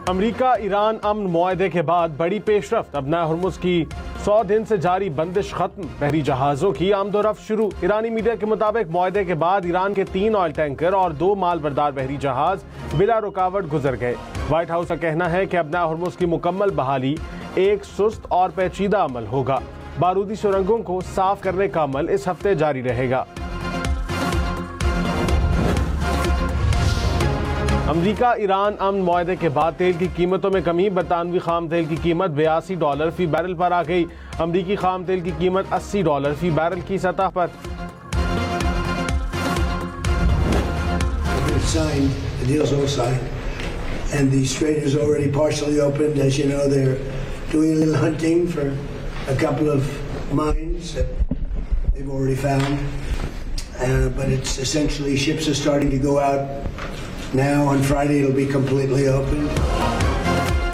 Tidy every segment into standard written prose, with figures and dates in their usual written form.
امریکہ ایران امن معاہدے کے بعد بڑی پیش رفت، ابنائے ہرمز کی 100 دن سے جاری بندش ختم، بحری جہازوں کی آمد و رفت شروع۔ ایرانی میڈیا کے مطابق معاہدے کے بعد ایران کے 3 آئل ٹینکر اور 2 مال بردار بحری جہاز بلا رکاوٹ گزر گئے۔ وائٹ ہاؤس کا کہنا ہے کہ ابنائے ہرمز کی مکمل بحالی ایک سست اور پیچیدہ عمل ہوگا۔ بارودی سرنگوں کو صاف کرنے کا عمل اس ہفتے جاری رہے گا۔ امریکہ ایران امن معاہدے کے بعد تیل کی قیمتوں میں کمی، برطانوی خام تیل کی قیمت $82 فی بیرل پر آ گئی۔ امریکی خام تیل کی قیمت $80 فی بیرل کی سطح پر۔ The deal's all signed, and the strait is already partially opened. As you know, they're doing a little hunting for a couple of mines that they've already found, but it's essentially ships are starting to go out. Now on Friday it'll be completely open.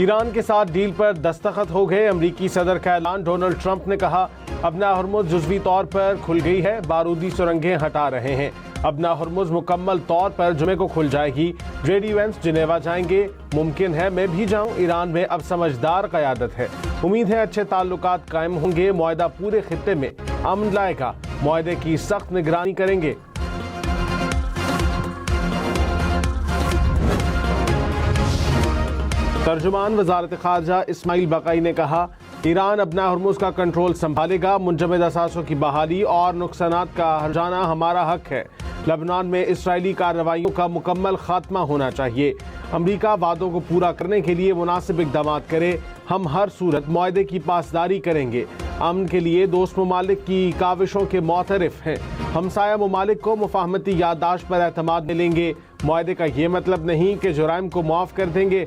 Iran کے ساتھ deal پر دستخط ہو گئے۔ امریکی صدر کا اعلان، Donald Trump نے کہا ابنائے ہرمز جزوی طور پر کھل گئی ہے، بارودی سرنگیں ہٹا رہے ہیں۔ ابنائے ہرمز مکمل طور پر جمعے کو کھل جائے گی۔ جے ڈی وینس جنیوا جائیں گے، ممکن ہے میں بھی جاؤں۔ ایران میں اب سمجھدار قیادت ہے، امید ہے اچھے تعلقات قائم ہوں گے۔ معاہدہ پورے خطے میں امن لائے گا، معاہدے کی سخت نگرانی کریں گے۔ ترجمان وزارت خارجہ اسماعیل بقائی نے کہا ایران ابنائے ہرمز کا کنٹرول سنبھالے گا، منجمد اثاثوں کی بحالی اور نقصانات کا ہرجانا ہمارا حق ہے۔ لبنان میں اسرائیلی کارروائیوں کا مکمل خاتمہ ہونا چاہیے۔ امریکہ وعدوں کو پورا کرنے کے لیے مناسب اقدامات کرے، ہم ہر صورت معاہدے کی پاسداری کریں گے۔ امن کے لیے دوست ممالک کی کاوشوں کے معترف ہیں، ہمسایہ ممالک کو مفاہمتی یادداشت پر اعتماد ملیں گے۔ معاہدے کا یہ مطلب نہیں کہ جرائم کو معاف کر دیں گے۔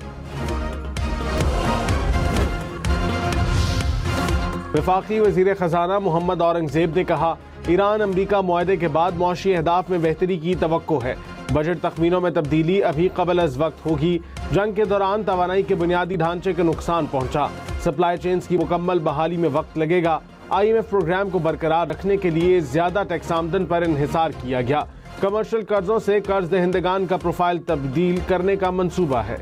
وفاقی وزیر خزانہ محمد اورنگزیب نے کہا ایران امریکہ معاہدے کے بعد معاشی اہداف میں بہتری کی توقع ہے۔ بجٹ تخمینوں میں تبدیلی ابھی قبل از وقت ہوگی۔ جنگ کے دوران توانائی کے بنیادی ڈھانچے کے نقصان پہنچا، سپلائی چینز کی مکمل بحالی میں وقت لگے گا۔ IMF پروگرام کو برقرار رکھنے کے لیے زیادہ ٹیکس آمدن پر انحصار کیا گیا۔ کمرشل قرضوں سے قرض دہندگان کا پروفائل تبدیل کرنے کا منصوبہ ہے۔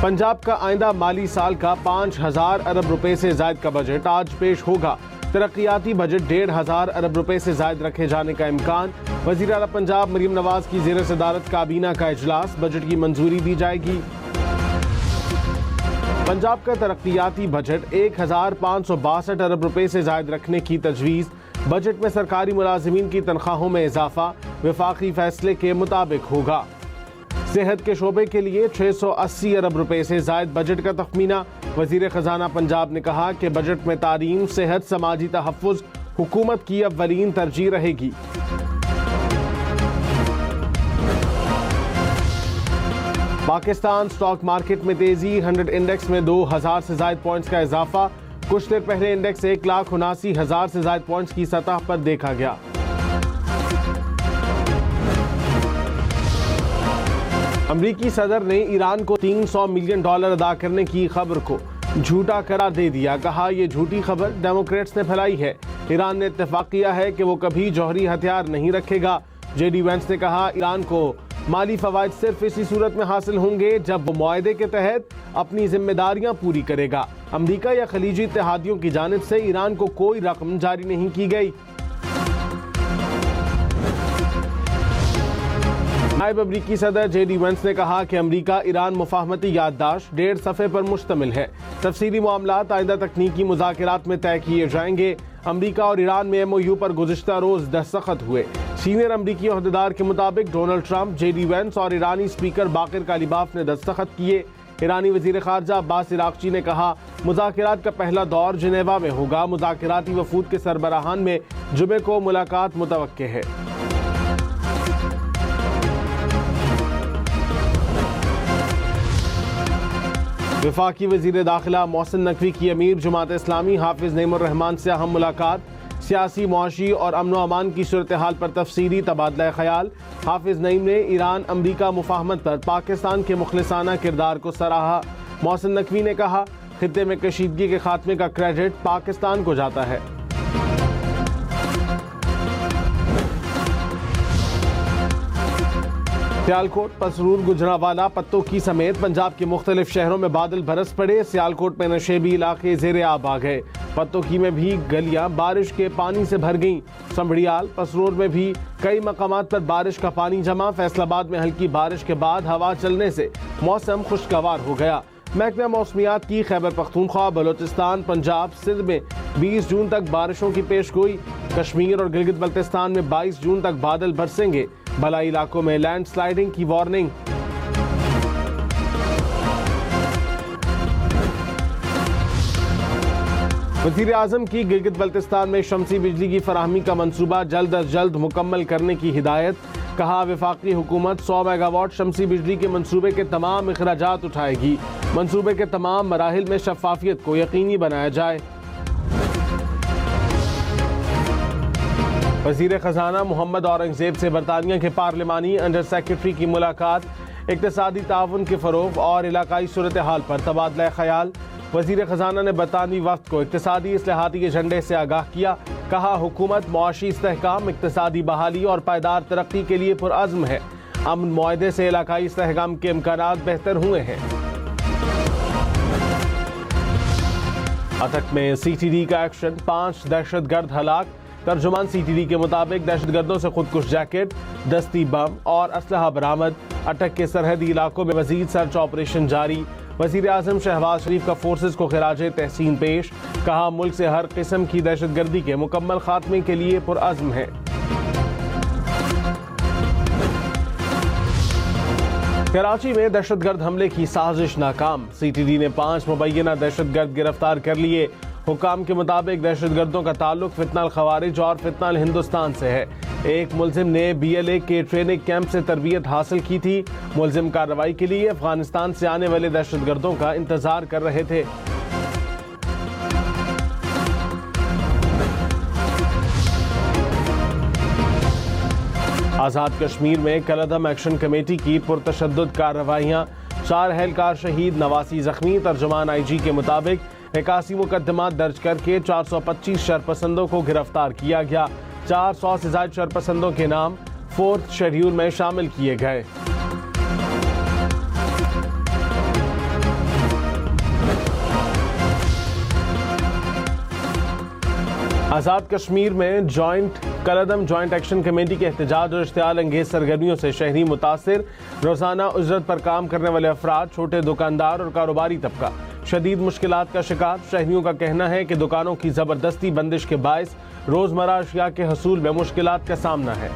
پنجاب کا آئندہ مالی سال کا 5000 ارب روپے سے زائد کا بجٹ آج پیش ہوگا۔ ترقیاتی بجٹ 1500 ارب روپے سے زائد رکھے جانے کا امکان۔ وزیر اعلیٰ پنجاب مریم نواز کی زیر صدارت کابینہ کا اجلاس، بجٹ کی منظوری دی جائے گی۔ پنجاب کا ترقیاتی بجٹ 1562 ارب روپے سے زائد رکھنے کی تجویز۔ بجٹ میں سرکاری ملازمین کی تنخواہوں میں اضافہ وفاقی فیصلے کے مطابق ہوگا۔ صحت کے شعبے کے لیے 680 ارب روپے سے زائد بجٹ کا تخمینہ۔ وزیر خزانہ پنجاب نے کہا کہ بجٹ میں تعلیم، صحت، سماجی تحفظ حکومت کی اولین ترجیح رہے گی۔ پاکستان سٹاک مارکیٹ میں تیزی، 100 انڈیکس میں 2000 سے زائد پوائنٹس کا اضافہ۔ کچھ دیر پہلے انڈیکس 1,79,000 سے زائد پوائنٹس کی سطح پر دیکھا گیا۔ امریکی صدر نے ایران کو $300 ملین ادا کرنے کی خبر کو جھوٹا قرار دے دیا، کہا یہ جھوٹی خبر ڈیموکریٹس نے پھیلائی ہے۔ ایران نے اتفاق کیا ہے کہ وہ کبھی جوہری ہتھیار نہیں رکھے گا۔ جے ڈی وینس نے کہا ایران کو مالی فوائد صرف اسی صورت میں حاصل ہوں گے جب وہ معاہدے کے تحت اپنی ذمہ داریاں پوری کرے گا۔ امریکہ یا خلیجی اتحادیوں کی جانب سے ایران کو کوئی رقم جاری نہیں کی گئی۔ نائب امریکی صدر جے ڈی وینس نے کہا کہ امریکہ ایران مفاہمتی یادداشت 1.5 صفحے پر مشتمل ہے۔ تفصیلی معاملات آئندہ تکنیکی مذاکرات میں طے کیے جائیں گے۔ امریکہ اور ایران میں MOU پر گزشتہ روز دستخط ہوئے۔ سینئر امریکی عہدیدار کے مطابق Donald Trump, J D Vance اور ایرانی اسپیکر باقر کالیباف نے دستخط کیے۔ ایرانی وزیر خارجہ عباس عراقچی نے کہا مذاکرات کا پہلا دور جنیوا میں ہوگا۔ مذاکراتی وفود کے سربراہان میں جمعے کو ملاقات متوقع ہے۔ وفاقی وزیر داخلہ محسن نقوی کی امیر جماعت اسلامی حافظ نعیم الرحمان سے اہم ملاقات۔ سیاسی، معاشی اور امن و امان کی صورتحال پر تفصیلی تبادلہ خیال۔ حافظ نعیم نے ایران امریکہ مفاہمت پر پاکستان کے مخلصانہ کردار کو سراہا۔ محسن نقوی نے کہا خطے میں کشیدگی کے خاتمے کا کریڈٹ پاکستان کو جاتا ہے۔ سیالکوٹ، پسرور، گجرانوالہ، پتوکی سمیت پنجاب کے مختلف شہروں میں بادل برس پڑے۔ سیالکوٹ میں نشیبی علاقے زیر آب آ گئے۔ پتوکی میں بھی گلیاں بارش کے پانی سے بھر گئیں۔ سمبھڑیال، پسرور میں بھی کئی مقامات پر بارش کا پانی جمع۔ فیصل آباد میں ہلکی بارش کے بعد ہوا چلنے سے موسم خوشگوار ہو گیا۔ محکمہ موسمیات کی خیبر پختونخوا، بلوچستان، پنجاب، سندھ میں 20 جون تک بارشوں کی پیش گوئی۔ کشمیر اور گلگت بلتستان میں 22 جون تک بادل برسیں گے۔ بالائی علاقوں میں لینڈ سلائیڈنگ کی وارننگ۔ وزیر اعظم کی گلگت بلتستان میں شمسی بجلی کی فراہمی کا منصوبہ جلد از جلد مکمل کرنے کی ہدایت۔ کہا وفاقی حکومت 100 میگا واٹ شمسی بجلی کے منصوبے کے تمام اخراجات اٹھائے گی۔ منصوبے کے تمام مراحل میں شفافیت کو یقینی بنایا جائے۔ وزیر خزانہ محمد اورنگزیب سے برطانیہ کے پارلیمانی انڈر سیکرٹری کی ملاقات۔ اقتصادی تعاون کے فروغ اور علاقائی صورتحال پر تبادلہ خیال۔ وزیر خزانہ نے برطانوی وفد کو اقتصادی اصلاحاتی ایجنڈے سے آگاہ کیا۔ کہا حکومت معاشی استحکام، اقتصادی بحالی اور پائیدار ترقی کے لیے پرعزم ہے۔ امن معاہدے سے علاقائی استحکام کے امکانات بہتر ہوئے ہیں۔ اٹک میں سی ٹی ڈی کا ایکشن، 5 دہشت گرد ہلاک۔ ترجمان سی ٹی ڈی کے مطابق دہشت گردوں سے خودکش جیکٹ، دستی بم اور اسلحہ برآمد۔ اٹک کے سرحدی علاقوں میں مزید سرچ آپریشن جاری۔ وزیر اعظم شہباز شریف کا فورسز کو خراج تحسین پیش۔ کہا ملک سے ہر قسم کی دہشت گردی کے مکمل خاتمے کے لیے پرعزم ہے۔ کراچی میں دہشت گرد حملے کی سازش ناکام۔ سی ٹی ڈی نے 5 مبینہ دہشت گرد گرفتار کر لیے۔ حکام کے مطابق دہشت گردوں کا تعلق فتنہ الخوارج اور فتنہ الہندوستان سے ہے۔ ایک ملزم نے بی ایل اے کے ٹریننگ کیمپ سے تربیت حاصل کی تھی۔ ملزم کارروائی کے لیے افغانستان سے آنے والے دہشت گردوں کا انتظار کر رہے تھے۔ آزاد کشمیر میں کالعدم ایکشن کمیٹی کی پرتشدد کارروائیاں، 4 اہلکار شہید، 89 زخمی۔ ترجمان آئی جی کے مطابق 81 مقدمات درج کر کے 425 شرپسندوں کو گرفتار کیا گیا۔ 400 سے زائد شرپسندوں کے نام 4تھ شیڈیول میں شامل کیے گئے۔ آزاد کشمیر میں کالعدم جوائنٹ ایکشن کمیٹی کے احتجاج اور اشتعال انگیز سرگرمیوں سے شہری متاثر۔ روزانہ اجرت پر کام کرنے والے افراد، چھوٹے دکاندار اور کاروباری طبقہ شدید مشکلات کا شکار۔ شہریوں کا کہنا ہے کہ دکانوں کی زبردستی بندش کے باعث روزمرہ اشیاء کے حصول میں مشکلات کا سامنا ہے۔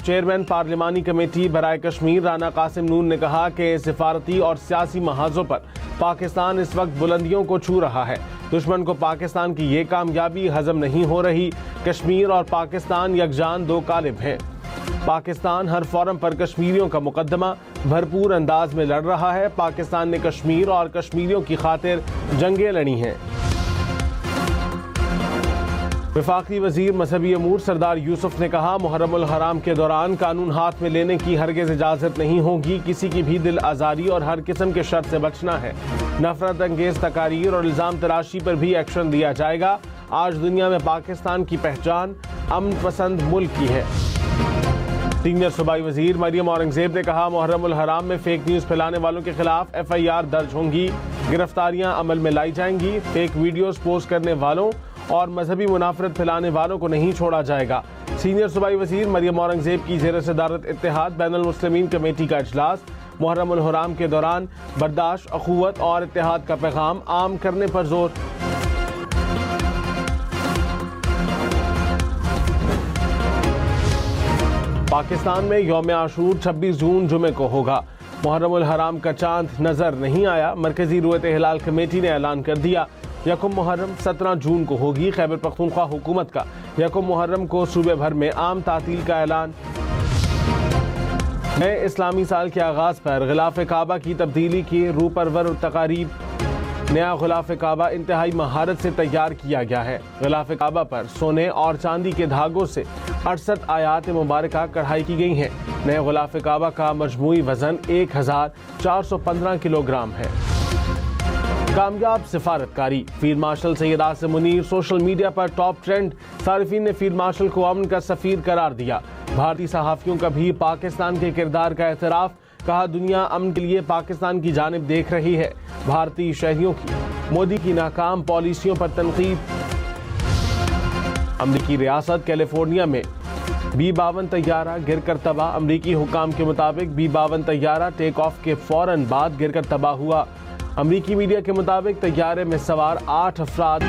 چیئرمین پارلیمانی کمیٹی برائے کشمیر رانا قاسم نون نے کہا کہ سفارتی اور سیاسی محاذوں پر پاکستان اس وقت بلندیوں کو چھو رہا ہے۔ دشمن کو پاکستان کی یہ کامیابی ہضم نہیں ہو رہی۔ کشمیر اور پاکستان یکجان 2 قالب ہیں۔ پاکستان ہر فورم پر کشمیریوں کا مقدمہ بھرپور انداز میں لڑ رہا ہے۔ پاکستان نے کشمیر اور کشمیریوں کی خاطر جنگیں لڑی ہیں۔ وفاقی وزیر مذہبی امور سردار یوسف نے کہا محرم الحرام کے دوران قانون ہاتھ میں لینے کی ہرگز اجازت نہیں ہوگی۔ کسی کی بھی دل آزاری اور ہر قسم کے شر سے بچنا ہے۔ نفرت انگیز تقاریر اور الزام تراشی پر بھی ایکشن لیا جائے گا۔ آج دنیا میں پاکستان کی پہچان امن پسند ملک کی ہے۔ سینئر صوبائی وزیر مریم اورنگزیب نے کہا محرم الحرام میں فیک نیوز پھیلانے والوں کے خلاف FIR درج ہوں گی، گرفتاریاں عمل میں لائی جائیں گی۔ فیک ویڈیوز پوسٹ کرنے والوں اور مذہبی منافرت پھیلانے والوں کو نہیں چھوڑا جائے گا۔ سینئر صوبائی وزیر مریم اورنگزیب کی زیر صدارت اتحاد بین المسلمین کمیٹی کا اجلاس۔ محرم الحرام کے دوران برداشت، اخوت اور اتحاد کا پیغام عام کرنے پر زور۔ پاکستان میں یوم عاشور 26 جون جمعے کو ہوگا۔ محرم الحرام کا چاند نظر نہیں آیا، مرکزی رویت ہلال کمیٹی نے اعلان کر دیا۔ یکم محرم 17 جون کو ہوگی۔ خیبر پختونخوا حکومت کا یکم محرم کو صوبے بھر میں عام تعطیل کا اعلان۔ نئے اسلامی سال کے آغاز پر غلاف کعبہ کی تبدیلی کی روح پرور تقاریب۔ نیا غلاف کعبہ انتہائی مہارت سے تیار کیا گیا ہے۔ غلاف کعبہ پر سونے اور چاندی کے دھاگوں سے 68 آیات مبارکہ کڑھائی کی گئی ہیں۔ نئے غلاف کعبہ کا مجموعی وزن 1415 کلو گرام ہے۔ کامیاب سفارتکاری، field marshal Syed Asim Munir social media پر ٹاپ ٹرینڈ۔ صارفین نے فیلڈ مارشل کو امن کا سفیر قرار دیا۔ بھارتی صحافیوں کا بھی پاکستان کے کردار کا اعتراف، کہا دنیا امن کے لیے پاکستان کی جانب دیکھ رہی ہے۔ بھارتی شہریوں کی مودی کی ناکام پالیسیوں پر تنقید۔ امریکی ریاست کیلیفورنیا میں B-52 طیارہ گر کر تباہ، امریکی حکام کے مطابق B-52 طیارہ ٹیک آف کے فوراً بعد گر کر تباہ ہوا۔ امریکی میڈیا کے مطابق طیارے میں سوار 8 افراد